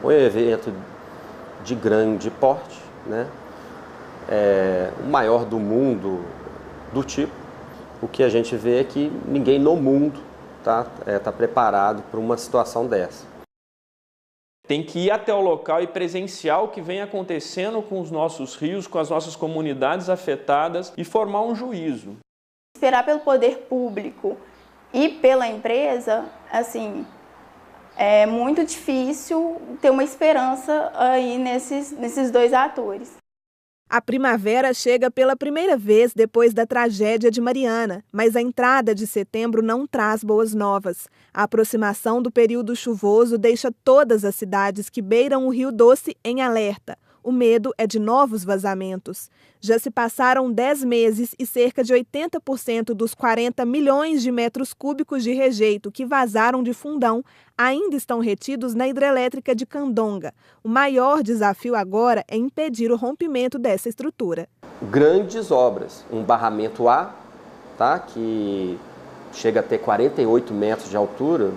um evento de grande porte, né? O maior do mundo do tipo. O que a gente vê é que ninguém no mundo tá preparado para uma situação dessa. Tem que ir até o local e presenciar o que vem acontecendo com os nossos rios, com as nossas comunidades afetadas e formar um juízo. Esperar pelo poder público e pela empresa, assim, é muito difícil ter uma esperança aí nesses dois atores. A primavera chega pela primeira vez depois da tragédia de Mariana, mas a entrada de setembro não traz boas novas. A aproximação do período chuvoso deixa todas as cidades que beiram o Rio Doce em alerta. O medo é de novos vazamentos. Já se passaram 10 meses e cerca de 80% dos 40 milhões de metros cúbicos de rejeito que vazaram de Fundão ainda estão retidos na hidrelétrica de Candonga. O maior desafio agora é impedir o rompimento dessa estrutura. Grandes obras, um barramento A, que chega a ter 48 metros de altura,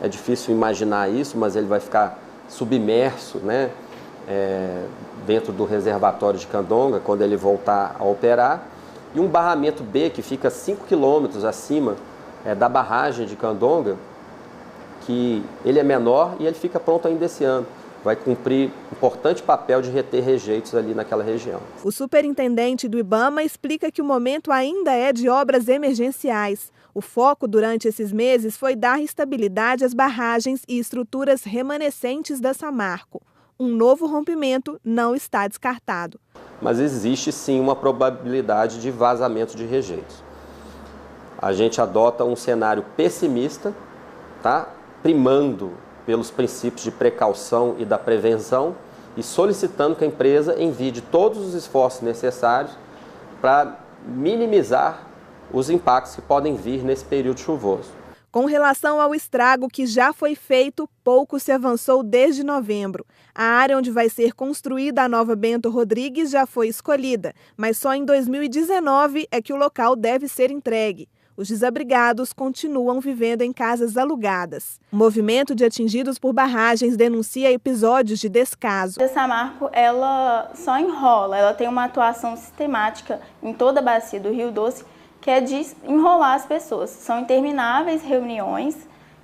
é difícil imaginar isso, mas ele vai ficar submerso, né? Dentro do reservatório de Candonga, quando ele voltar a operar, e um barramento B que fica 5 quilômetros acima da barragem de Candonga, que ele é menor e ele fica pronto ainda esse ano. Vai cumprir importante papel de reter rejeitos ali naquela região. O superintendente do IBAMA explica que o momento ainda é de obras emergenciais. O foco durante esses meses foi dar estabilidade às barragens e estruturas remanescentes da Samarco. Um novo rompimento não está descartado. Mas existe sim uma probabilidade de vazamento de rejeitos. A gente adota um cenário pessimista, primando pelos princípios de precaução e da prevenção e solicitando que a empresa envie todos os esforços necessários para minimizar os impactos que podem vir nesse período chuvoso. Com relação ao estrago que já foi feito, pouco se avançou desde novembro. A área onde vai ser construída a nova Bento Rodrigues já foi escolhida, mas só em 2019 é que o local deve ser entregue. Os desabrigados continuam vivendo em casas alugadas. O movimento de atingidos por barragens denuncia episódios de descaso. A Samarco, ela só enrola, ela tem uma atuação sistemática em toda a bacia do Rio Doce, que é de enrolar as pessoas. São intermináveis reuniões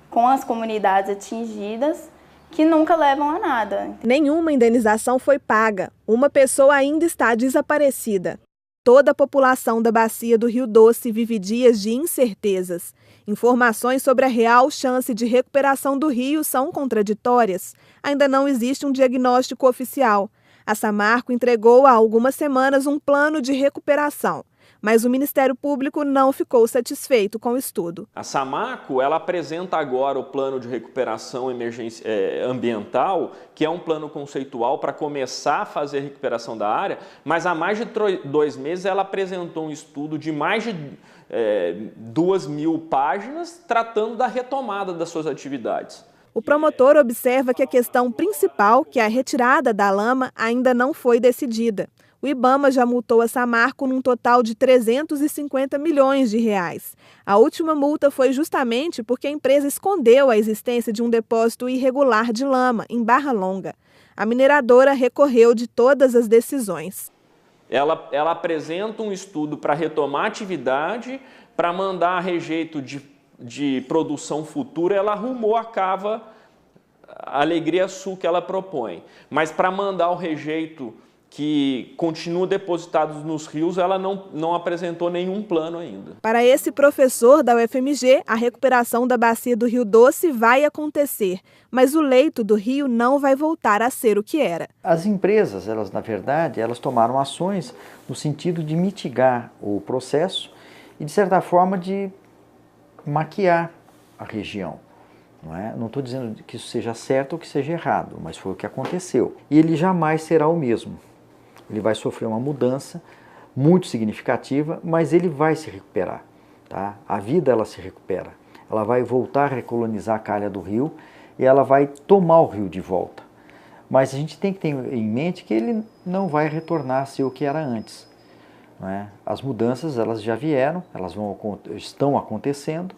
com as comunidades atingidas que nunca levam a nada. Nenhuma indenização foi paga. Uma pessoa ainda está desaparecida. Toda a população da bacia do Rio Doce vive dias de incertezas. Informações sobre a real chance de recuperação do rio são contraditórias. Ainda não existe um diagnóstico oficial. A Samarco entregou há algumas semanas um plano de recuperação, mas o Ministério Público não ficou satisfeito com o estudo. A Samarco, ela apresenta agora o plano de recuperação ambiental, que é um plano conceitual para começar a fazer a recuperação da área, mas há mais de 2 meses ela apresentou um estudo de mais de 2.000 páginas tratando da retomada das suas atividades. O promotor observa que a questão principal, que é a retirada da lama, ainda não foi decidida. O IBAMA já multou a Samarco num total de 350 milhões de reais. A última multa foi justamente porque a empresa escondeu a existência de um depósito irregular de lama em Barra Longa. A mineradora recorreu de todas as decisões. Ela apresenta um estudo para retomar a atividade, para mandar a rejeito de produção futura, ela arrumou a cava Alegria Sul que ela propõe. Mas para mandar o rejeito que continua depositado nos rios, ela não apresentou nenhum plano ainda. Para esse professor da UFMG, a recuperação da bacia do Rio Doce vai acontecer, mas o leito do rio não vai voltar a ser o que era. As empresas, na verdade, tomaram ações no sentido de mitigar o processo e, de certa forma, de maquiar a região. Não estou dizendo que isso seja certo ou que seja errado, mas foi o que aconteceu. E ele jamais será o mesmo. Ele vai sofrer uma mudança muito significativa, mas ele vai se recuperar. A vida ela se recupera. Ela vai voltar a recolonizar a calha do rio e ela vai tomar o rio de volta. Mas a gente tem que ter em mente que ele não vai retornar a ser o que era antes. As mudanças elas já vieram, estão acontecendo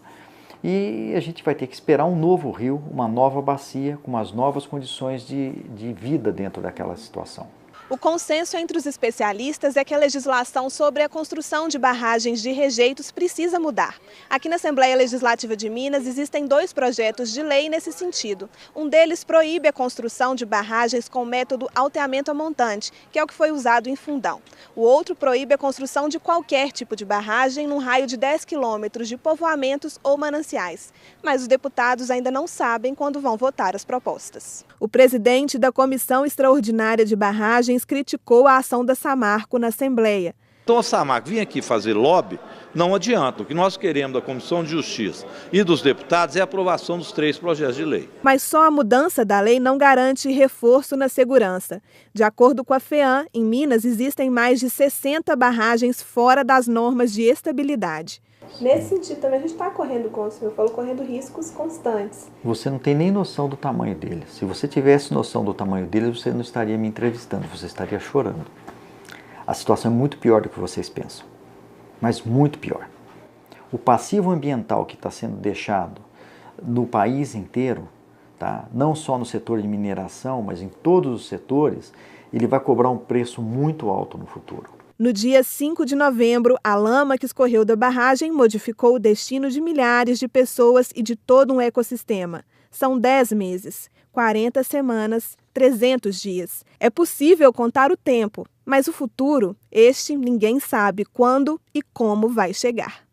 E a gente vai ter que esperar um novo rio, uma nova bacia, com umas novas condições de vida dentro daquela situação. O consenso entre os especialistas é que a legislação sobre a construção de barragens de rejeitos precisa mudar. Aqui na Assembleia Legislativa de Minas existem 2 projetos de lei nesse sentido. Um deles proíbe a construção de barragens com método alteamento a montante, que é o que foi usado em Fundão. O outro proíbe a construção de qualquer tipo de barragem num raio de 10 quilômetros de povoamentos ou mananciais. Mas os deputados ainda não sabem quando vão votar as propostas. O presidente da Comissão Extraordinária de Barragens criticou a ação da Samarco na Assembleia. Então a Samarco vir aqui fazer lobby não adianta. O que nós queremos da Comissão de Justiça e dos deputados é a aprovação dos 3 projetos de lei. Mas só a mudança da lei não garante reforço na segurança. De acordo com a FEAM, em Minas existem mais de 60 barragens fora das normas de estabilidade. Nesse sentido também a gente está correndo, como o senhor falou, correndo riscos constantes. Você não tem nem noção do tamanho dele. Se você tivesse noção do tamanho dele, você não estaria me entrevistando, você estaria chorando. A situação é muito pior do que vocês pensam, mas muito pior. O passivo ambiental que está sendo deixado no país inteiro, tá? Não só no setor de mineração, mas em todos os setores, ele vai cobrar um preço muito alto no futuro. No dia 5 de novembro, a lama que escorreu da barragem modificou o destino de milhares de pessoas e de todo um ecossistema. São 10 meses, 40 semanas, 300 dias. É possível contar o tempo, mas o futuro, ninguém sabe quando e como vai chegar.